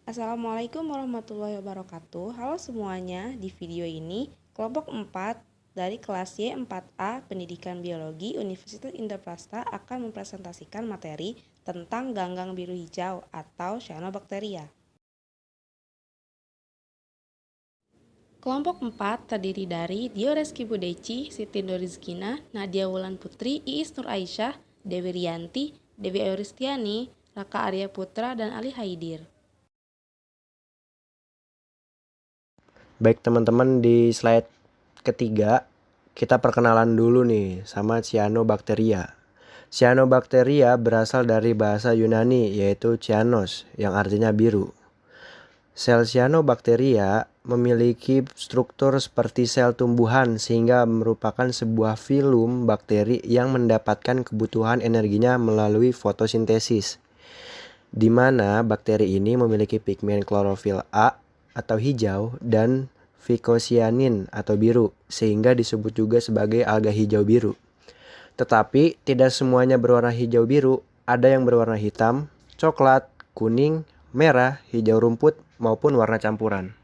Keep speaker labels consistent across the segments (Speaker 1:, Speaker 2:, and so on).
Speaker 1: Assalamualaikum warahmatullahi wabarakatuh. Halo semuanya, di video ini kelompok 4 dari kelas Y4A Pendidikan Biologi Universitas Indraprasta akan mempresentasikan materi tentang ganggang biru hijau atau cyanobacteria. Kelompok 4 terdiri dari Dio Reski Budeci, Siti Nurizkina, Nadia Wulan Putri, Iis Nur Aisyah, Dewi Rianti, Dewi Ayuristiani, Raka Arya Putra, dan Ali Haidir.
Speaker 2: Baik teman-teman, di slide ketiga kita perkenalan dulu nih sama cyanobacteria. Cyanobacteria berasal dari bahasa Yunani yaitu cyanos yang artinya biru. Sel cyanobacteria memiliki struktur seperti sel tumbuhan sehingga merupakan sebuah filum bakteri yang mendapatkan kebutuhan energinya melalui fotosintesis, di mana bakteri ini memiliki pigmen klorofil A atau hijau dan vicocyanin atau biru, sehingga disebut juga sebagai alga hijau biru. Tetapi tidak semuanya berwarna hijau biru, ada yang berwarna hitam, coklat, kuning, merah, hijau rumput, maupun warna campuran.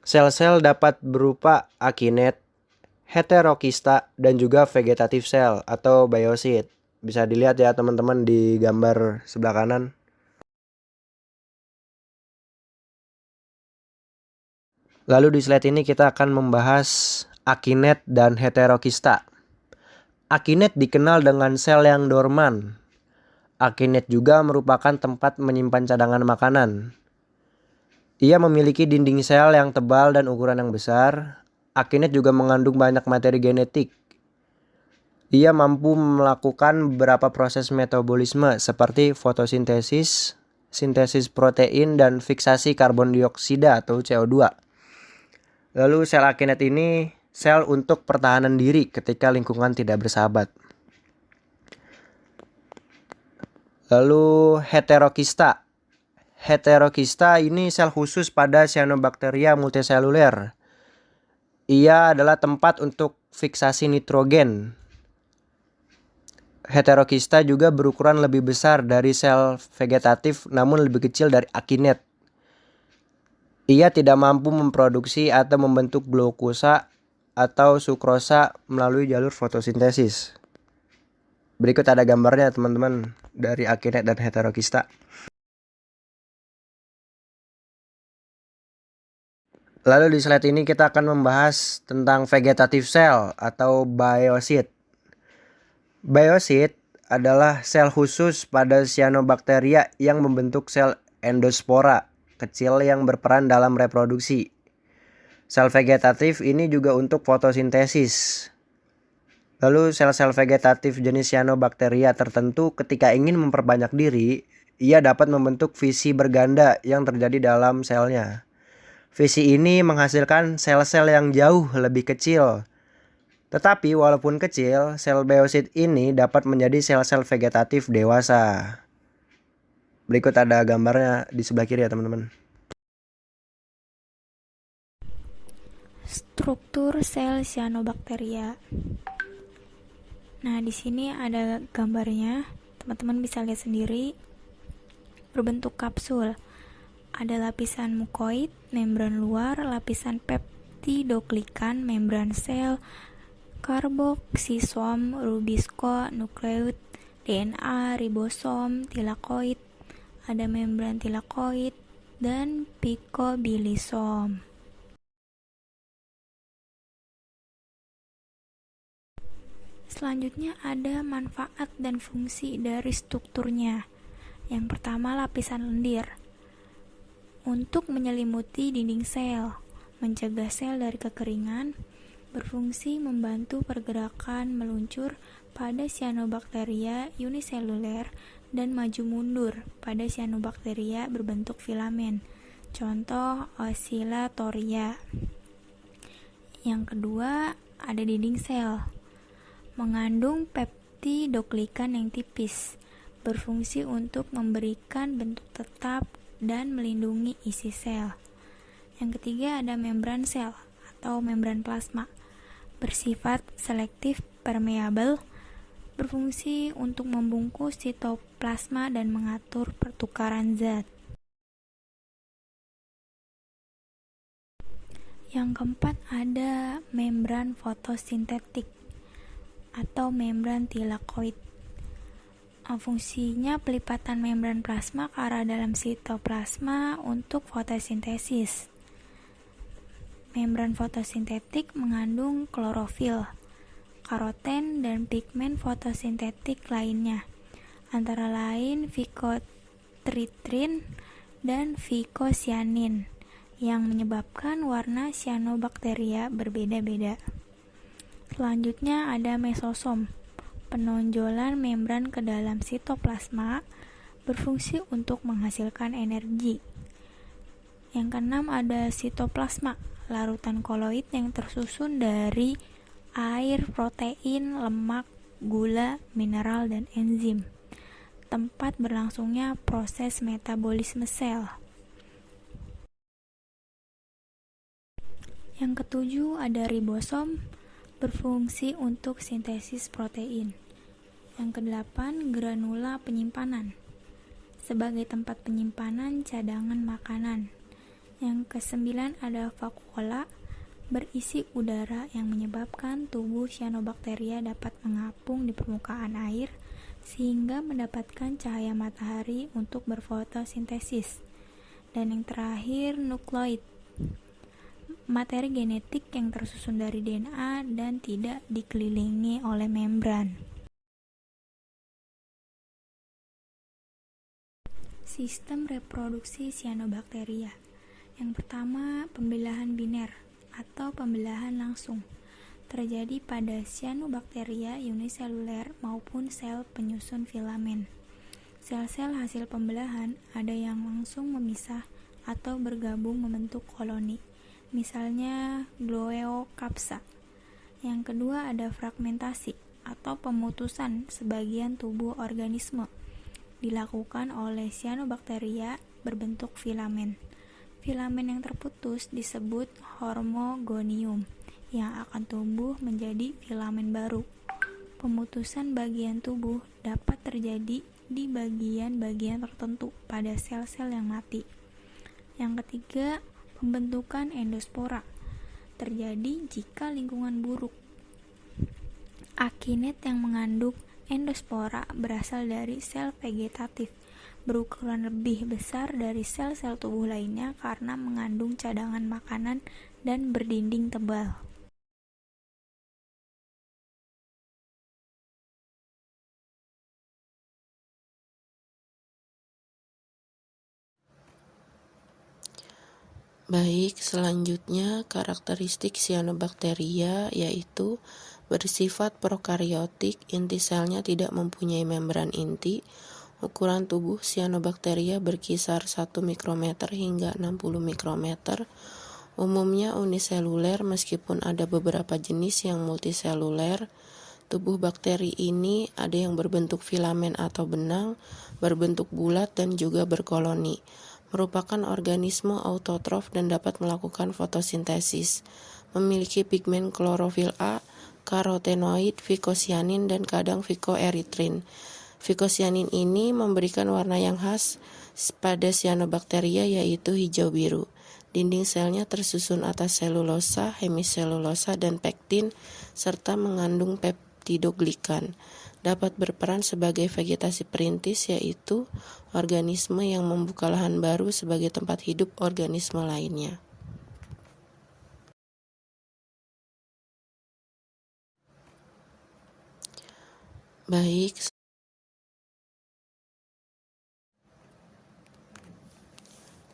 Speaker 2: Sel-sel dapat berupa akinet, heterokista, dan juga vegetatif sel atau biosit. Bisa dilihat ya teman-teman di gambar sebelah kanan. Lalu di slide ini kita akan membahas akinet dan heterokista. Akinet dikenal dengan sel yang dorman. Akinet juga merupakan tempat menyimpan cadangan makanan. Ia memiliki dinding sel yang tebal dan ukuran yang besar. Akinet juga mengandung banyak materi genetik. Ia mampu melakukan beberapa proses metabolisme seperti fotosintesis, sintesis protein, dan fiksasi karbon dioksida atau CO2. Lalu sel akinet ini sel untuk pertahanan diri ketika lingkungan tidak bersahabat. Lalu heterokista. Heterokista ini sel khusus pada cyanobacteria multiseluler. Ia adalah tempat untuk fiksasi nitrogen. Heterokista juga berukuran lebih besar dari sel vegetatif namun lebih kecil dari akinet. Ia tidak mampu memproduksi atau membentuk glukosa atau sukrosa melalui jalur fotosintesis. Berikut ada gambarnya teman-teman dari akinet dan heterokista. Lalu di slide ini kita akan membahas tentang vegetative cell atau biosit. Biosit adalah sel khusus pada cyanobacteria yang membentuk sel endospora kecil yang berperan dalam reproduksi. Sel vegetatif ini juga untuk fotosintesis. Lalu sel-sel vegetatif jenis cyanobacteria tertentu ketika ingin memperbanyak diri, ia dapat membentuk fisi berganda yang terjadi dalam selnya. Fisi ini menghasilkan sel-sel yang jauh lebih kecil. Tetapi walaupun kecil, sel biosit ini dapat menjadi sel-sel vegetatif dewasa. Berikut ada gambarnya di sebelah kiri ya teman-teman.
Speaker 3: Struktur sel cyanobacteria. Nah, di sini ada gambarnya. Teman-teman bisa lihat sendiri. Berbentuk kapsul. Ada lapisan mukoid, membran luar, lapisan peptidoglikan, membran sel, karboksisom, rubisko, nukleot, DNA, ribosom, tilakoid, ada membran tilakoid, dan pikobilisom. Selanjutnya ada manfaat dan fungsi dari strukturnya. Yang pertama, lapisan lendir. Untuk menyelimuti dinding sel, mencegah sel dari kekeringan, berfungsi membantu pergerakan meluncur pada cyanobacteria uniseluler dan maju mundur pada cyanobacteria berbentuk filamen. Contoh Oscillatoria. Yang kedua, ada dinding sel. Mengandung peptidoglikan yang tipis, berfungsi untuk memberikan bentuk tetap dan melindungi isi sel. Yang ketiga ada membran sel atau membran plasma, bersifat selektif permeabel, berfungsi untuk membungkus sitoplasma dan mengatur pertukaran zat. Yang keempat ada membran fotosintetik atau membran tilakoid. Fungsinya pelipatan membran plasma ke arah dalam sitoplasma untuk fotosintesis. Membran fotosintetik mengandung klorofil, karoten, dan pigmen fotosintetik lainnya, antara lain phycotrypsin dan phycocyanin, yang menyebabkan warna cyanobacteria berbeda-beda. Selanjutnya ada mesosom. Penonjolan membran ke dalam sitoplasma berfungsi untuk menghasilkan energi. Yang keenam ada sitoplasma, larutan koloid yang tersusun dari air, protein, lemak, gula, mineral, dan enzim. Tempat berlangsungnya proses metabolisme sel. Yang ketujuh ada ribosom, berfungsi untuk sintesis protein. Yang kedelapan, granula penyimpanan, sebagai tempat penyimpanan cadangan makanan. Yang kesembilan ada vakuola, berisi udara yang menyebabkan tubuh cyanobacteria dapat mengapung di permukaan air sehingga mendapatkan cahaya matahari untuk berfotosintesis. Dan yang terakhir, nukleoid, materi genetik yang tersusun dari DNA dan tidak dikelilingi oleh membran. Sistem reproduksi cyanobacteria. Yang pertama, pembelahan biner atau pembelahan langsung terjadi pada cyanobacteria uniseluler maupun sel penyusun filamen. Sel-sel hasil pembelahan ada yang langsung memisah atau bergabung membentuk koloni, misalnya Gloeocapsa. Yang kedua ada fragmentasi atau pemutusan sebagian tubuh organisme dilakukan oleh cyanobacteria berbentuk filamen. Filamen yang terputus disebut hormogonium yang akan tumbuh menjadi filamen baru. Pemutusan bagian tubuh dapat terjadi di bagian-bagian tertentu pada sel-sel yang mati. Yang ketiga, pembentukan endospora terjadi jika lingkungan buruk. Akinet yang mengandung endospora berasal dari sel vegetatif, berukuran lebih besar dari sel-sel tubuh lainnya karena mengandung cadangan makanan dan berdinding tebal.
Speaker 4: Baik, selanjutnya karakteristik cyanobacteria yaitu bersifat prokaryotik, inti selnya tidak mempunyai membran inti. Ukuran tubuh cyanobacteria berkisar 1 mikrometer hingga 60 mikrometer. Umumnya uniseluler meskipun ada beberapa jenis yang multiseluler. Tubuh bakteri ini ada yang berbentuk filamen atau benang, berbentuk bulat dan juga berkoloni. Merupakan organisme autotrof dan dapat melakukan fotosintesis. Memiliki pigmen klorofil A, karotenoid, fikosianin, dan kadang fikoeritrin. Fikosianin ini memberikan warna yang khas pada cyanobacteria yaitu hijau biru. Dinding selnya tersusun atas selulosa, hemiselulosa, dan pektin, serta mengandung peptidoglikan. Dapat berperan sebagai vegetasi perintis yaitu organisme yang membuka lahan baru sebagai tempat hidup organisme lainnya. Baik,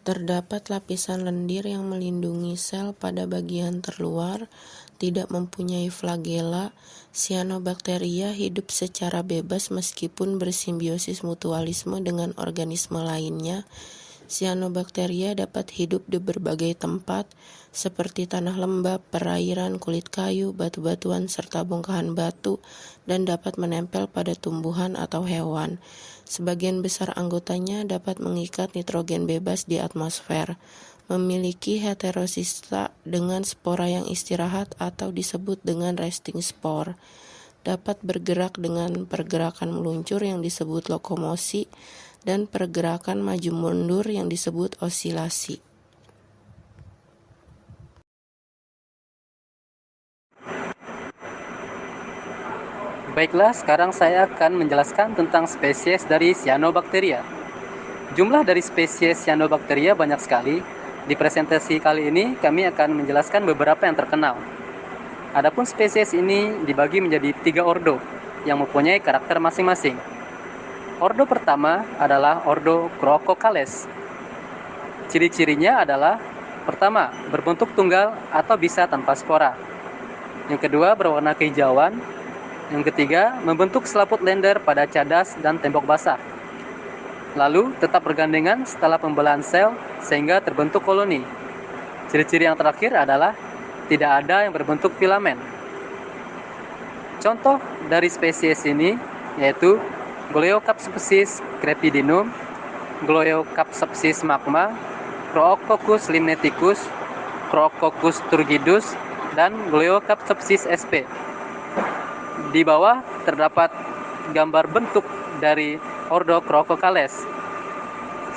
Speaker 4: terdapat lapisan lendir yang melindungi sel pada bagian terluar, tidak mempunyai flagela. Cyanobacteria hidup secara bebas meskipun bersimbiosis mutualisme dengan organisme lainnya. Cyanobacteria dapat hidup di berbagai tempat, seperti tanah lembab, perairan, kulit kayu, batu-batuan, serta bongkahan batu, dan dapat menempel pada tumbuhan atau hewan. Sebagian besar anggotanya dapat mengikat nitrogen bebas di atmosfer. Memiliki heterosista dengan spora yang istirahat atau disebut dengan resting spore. Dapat bergerak dengan pergerakan meluncur yang disebut lokomosi dan pergerakan maju mundur yang disebut osilasi.
Speaker 5: Baiklah, sekarang saya akan menjelaskan tentang spesies dari cyanobacteria. Jumlah dari spesies cyanobacteria banyak sekali. Di presentasi kali ini kami akan menjelaskan beberapa yang terkenal. Adapun spesies ini dibagi menjadi 3 ordo yang mempunyai karakter masing-masing. Ordo pertama adalah ordo Croococales. Ciri-cirinya adalah pertama, berbentuk tunggal atau bisa tanpa spora. Yang kedua, berwarna kehijauan. Yang ketiga, membentuk selaput lender pada cadas dan tembok basah. Lalu, tetap bergandengan setelah pembelahan sel sehingga terbentuk koloni. Ciri-ciri yang terakhir adalah tidak ada yang berbentuk filamen. Contoh dari spesies ini yaitu Gloeocapsepsis crepidinum, Gloeocapsepsis magma, Croococcus limneticus, Croococcus turgidus, dan Gloeocapsepsis sp. Di bawah terdapat gambar bentuk dari ordo Croococales.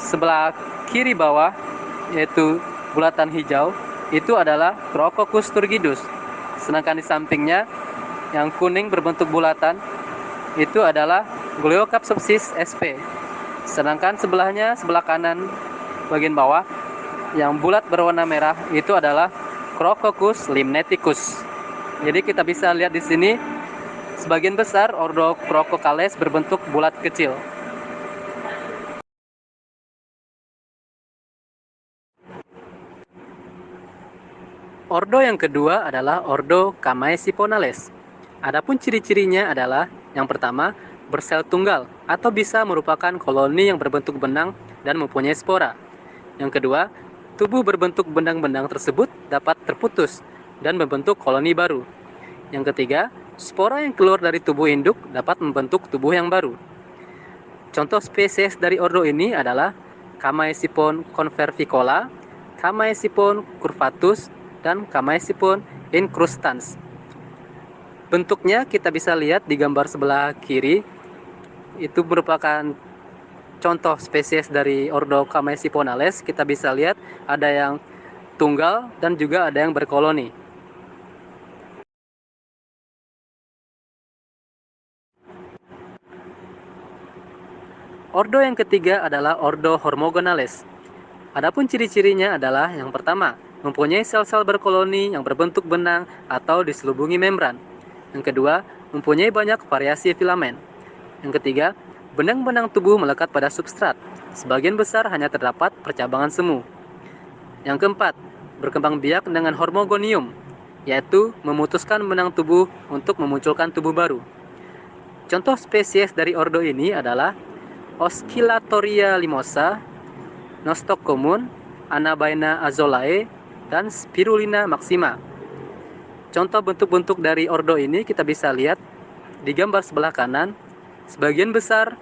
Speaker 5: Sebelah kiri bawah, yaitu bulatan hijau, itu adalah Croococcus turgidus. Sedangkan di sampingnya, yang kuning berbentuk bulatan, itu adalah Gloeocapsepsis sp. Sedangkan sebelah kanan bagian bawah, yang bulat berwarna merah, itu adalah Crococus limneticus. Jadi kita bisa lihat di sini sebagian besar ordo Crococales berbentuk bulat kecil. Ordo yang kedua adalah ordo Chamaecyponales. Adapun ciri-cirinya adalah yang pertama, bersel tunggal atau bisa merupakan koloni yang berbentuk benang dan mempunyai spora. Yang kedua, tubuh berbentuk benang-benang tersebut dapat terputus dan membentuk koloni baru. Yang ketiga, spora yang keluar dari tubuh induk dapat membentuk tubuh yang baru. Contoh spesies dari ordo ini adalah Chamaecypon convervicola, Chamaecypon curvatus, dan Chamaecypon incrustans. Bentuknya kita bisa lihat di gambar sebelah kiri, itu merupakan contoh spesies dari ordo Chamaecyponales. Kita bisa lihat ada yang tunggal dan juga ada yang berkoloni. Ordo yang ketiga adalah ordo Hormogonales. Adapun ciri-cirinya adalah yang pertama, mempunyai sel-sel berkoloni yang berbentuk benang atau diselubungi membran. Yang kedua, mempunyai banyak variasi filamen. Yang ketiga, benang-benang tubuh melekat pada substrat. Sebagian besar hanya terdapat percabangan semu. Yang keempat, berkembang biak dengan hormogonium, yaitu memutuskan benang tubuh untuk memunculkan tubuh baru. Contoh spesies dari ordo ini adalah Oscillatoria limosa, Nostocomun, Anabaena azolae, dan Spirulina maxima. Contoh bentuk-bentuk dari ordo ini kita bisa lihat di gambar sebelah kanan. Sebagian besar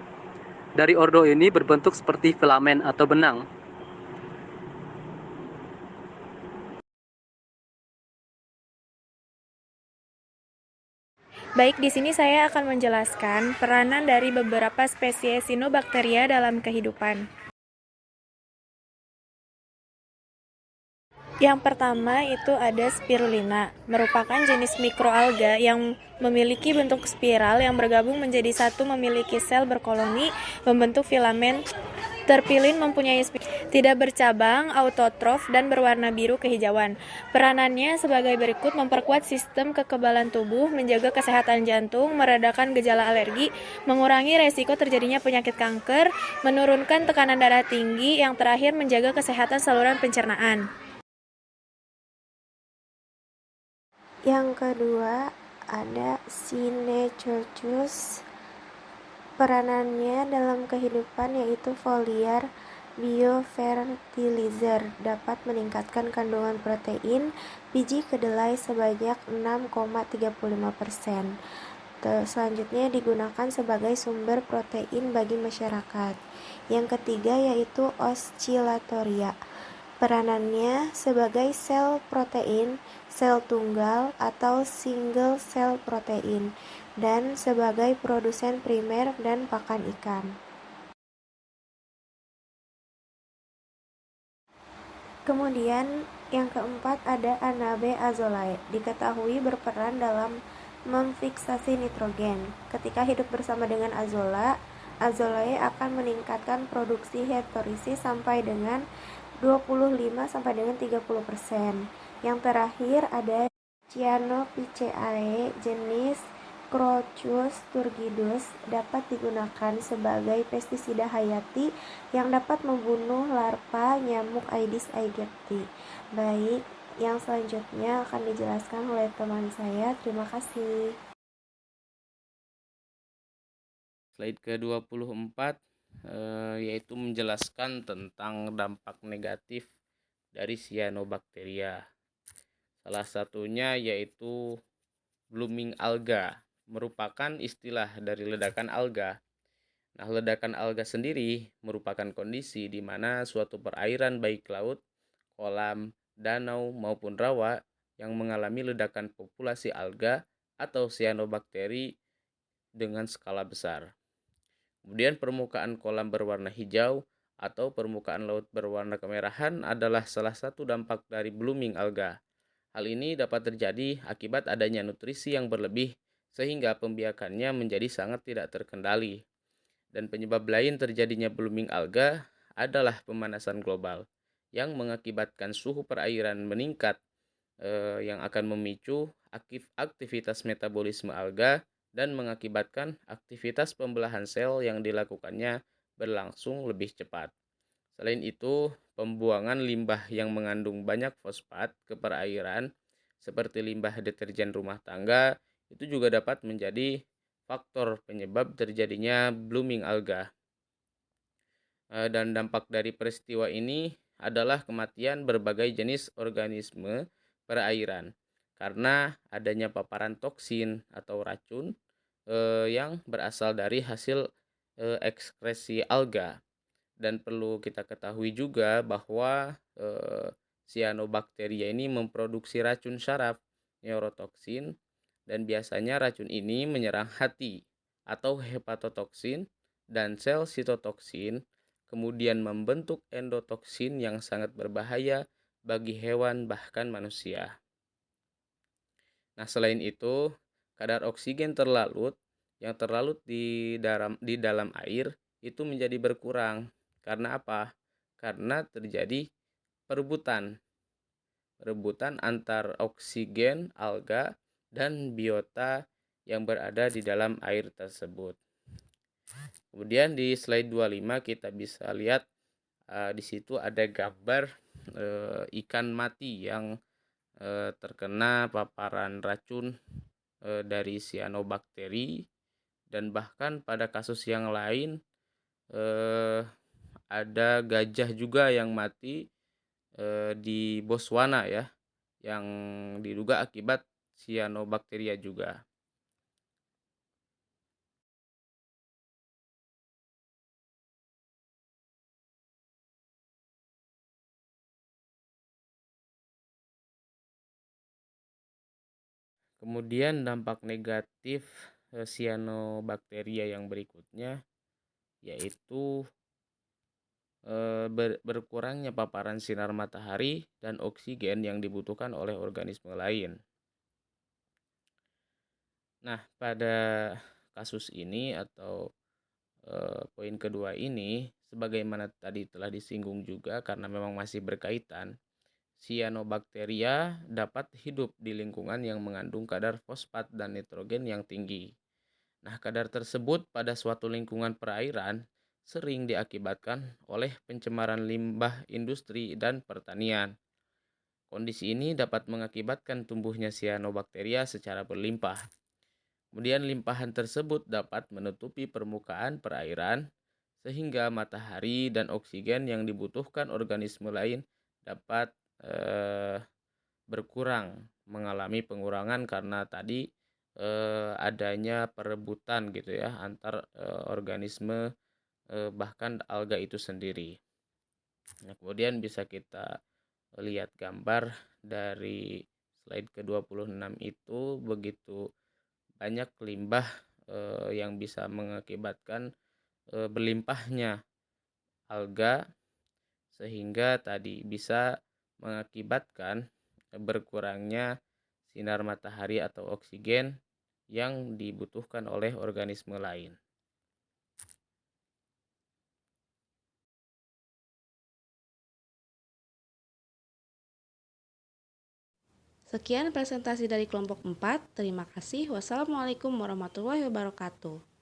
Speaker 5: dari ordo ini berbentuk seperti filamen atau benang.
Speaker 3: Baik, di sini saya akan menjelaskan peranan dari beberapa spesies Cyanobacteria dalam kehidupan. Yang pertama itu ada spirulina, merupakan jenis mikroalga yang memiliki bentuk spiral yang bergabung menjadi satu, memiliki sel berkoloni, membentuk filamen. Terpilin mempunyai tidak bercabang, autotrof, dan berwarna biru kehijauan. Peranannya sebagai berikut: memperkuat sistem kekebalan tubuh, menjaga kesehatan jantung, meredakan gejala alergi, mengurangi resiko terjadinya penyakit kanker, menurunkan tekanan darah tinggi, yang terakhir menjaga kesehatan saluran pencernaan. Yang kedua ada Synechochus. Peranannya dalam kehidupan yaitu foliar biofertilizer, dapat meningkatkan kandungan protein biji kedelai sebanyak 6,35%. Selanjutnya digunakan sebagai sumber protein bagi masyarakat. Yang ketiga yaitu Oscillatoria. Peranannya sebagai sel protein, sel tunggal atau single cell protein, dan sebagai produsen primer dan pakan ikan. Kemudian yang keempat ada Anabe azolae, diketahui berperan dalam memfiksasi nitrogen. Ketika hidup bersama dengan azolae akan meningkatkan produksi heterosis sampai dengan 25 sampai dengan 30%. Yang terakhir ada Cyanophyceae jenis Crocus turgidus, dapat digunakan sebagai pestisida hayati yang dapat membunuh larva nyamuk Aedes aegypti. Baik, yang selanjutnya akan dijelaskan oleh teman saya. Terima kasih.
Speaker 6: Slide ke-24 yaitu menjelaskan tentang dampak negatif dari cyanobacteria. Salah satunya yaitu blooming alga, merupakan istilah dari ledakan alga. Nah, ledakan alga sendiri merupakan kondisi di mana suatu perairan baik laut, kolam, danau maupun rawa yang mengalami ledakan populasi alga atau cyanobacteria dengan skala besar. Kemudian permukaan kolam berwarna hijau atau permukaan laut berwarna kemerahan adalah salah satu dampak dari blooming alga. Hal ini dapat terjadi akibat adanya nutrisi yang berlebih sehingga pembiakannya menjadi sangat tidak terkendali. Dan penyebab lain terjadinya blooming alga adalah pemanasan global yang mengakibatkan suhu perairan meningkat yang akan memicu aktivitas metabolisme alga dan mengakibatkan aktivitas pembelahan sel yang dilakukannya berlangsung lebih cepat. Selain itu, pembuangan limbah yang mengandung banyak fosfat ke perairan seperti limbah deterjen rumah tangga itu juga dapat menjadi faktor penyebab terjadinya blooming alga. Dan dampak dari peristiwa ini adalah kematian berbagai jenis organisme perairan karena adanya paparan toksin atau racun yang berasal dari hasil ekskresi alga. Dan perlu kita ketahui juga bahwa cyanobacteria ini memproduksi racun syaraf neurotoksin, dan biasanya racun ini menyerang hati atau hepatotoksin dan sel sitotoksin, kemudian membentuk endotoksin yang sangat berbahaya bagi hewan bahkan manusia. Nah, selain itu, kadar oksigen yang terlarut di dalam air itu menjadi berkurang. Karena apa? Karena terjadi perebutan antar oksigen alga dan biota yang berada di dalam air tersebut. Kemudian di slide 25 kita bisa lihat di situ ada gambar ikan mati yang terkena paparan racun dari cyanobacteria, dan bahkan pada kasus yang lain ada gajah juga yang mati di Botswana ya, yang diduga akibat cyanobacteria juga. Kemudian dampak negatif cyanobacteria yang berikutnya yaitu berkurangnya paparan sinar matahari dan oksigen yang dibutuhkan oleh organisme lain. Nah, pada kasus ini atau poin kedua ini, sebagaimana tadi telah disinggung juga karena memang masih berkaitan, cyanobacteria dapat hidup di lingkungan yang mengandung kadar fosfat dan nitrogen yang tinggi. Nah, kadar tersebut pada suatu lingkungan perairan sering diakibatkan oleh pencemaran limbah industri dan pertanian. Kondisi ini dapat mengakibatkan tumbuhnya cyanobacteria secara berlimpah. Kemudian limpahan tersebut dapat menutupi permukaan perairan sehingga matahari dan oksigen yang dibutuhkan organisme lain dapat berkurang, mengalami pengurangan karena tadi adanya perebutan gitu ya antar organisme bahkan alga itu sendiri. Nah, kemudian bisa kita lihat gambar dari slide ke-26 itu, begitu banyak limbah yang bisa mengakibatkan berlimpahnya alga sehingga tadi bisa mengakibatkan berkurangnya sinar matahari atau oksigen yang dibutuhkan oleh organisme lain.
Speaker 1: Sekian presentasi dari kelompok 4. Terima kasih. Wassalamualaikum warahmatullahi wabarakatuh.